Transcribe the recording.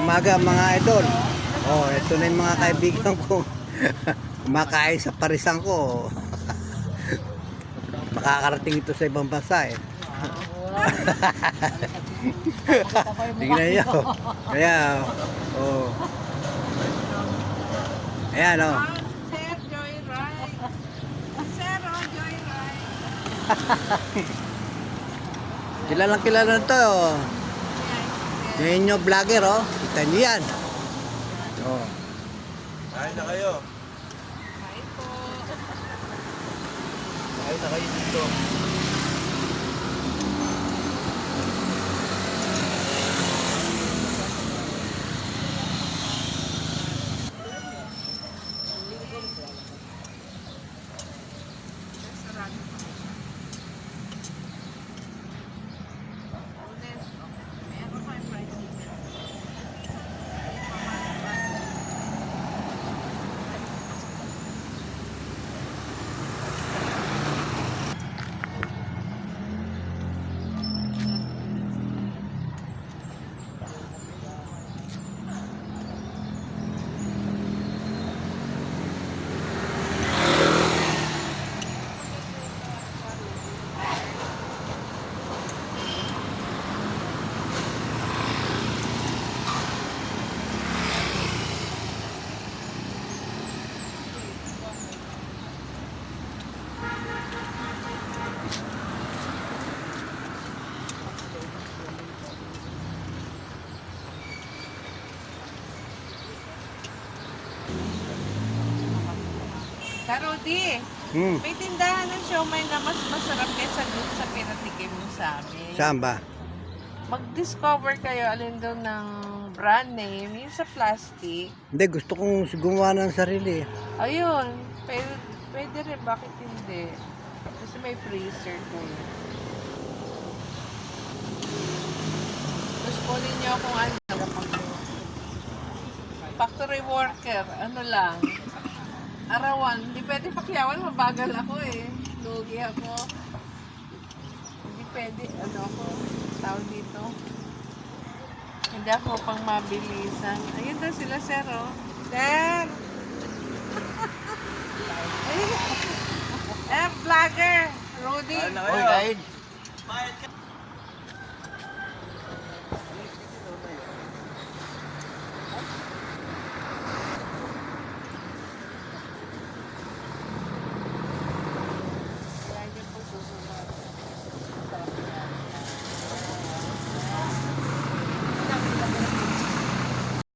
umaga mga idol. Oh, ito na yung mga kaibigan ko. Kumakain sa parisan ko. Makakarating ito sa ibang bansa eh. Tingnan nyo. Kaya, oh. Ayan, oh. Sir, joyride. Sir, joyride. Kilala na to, oh. Yung inyo vlogger, oh. Kita nyo yan. Oh. Kain na kayo. Hi po. Kain na kayo dito. Karudi, may tindahan ng siomay na mas masarap kaysa dun sa pinatikim mo sa amin. Saan ba? Mag-discover kayo alin doon ng brand name, yung sa plastic. Hindi, gusto kong gumawa ng sarili. Ayun, pwede rin, bakit hindi? Kasi may freezer doon. Tapos kunin nyo kung ano. Factory worker, ano lang. Arawan, hindi pwede pakyawan, mabagal ako eh. Lugi ako. Hindi pwede, ano ako, tawag dito. Hindi ako pang mabilisan. Ayun daw sila, sir, oh. Sir! Vlogger! Rudy! Kain na kayo.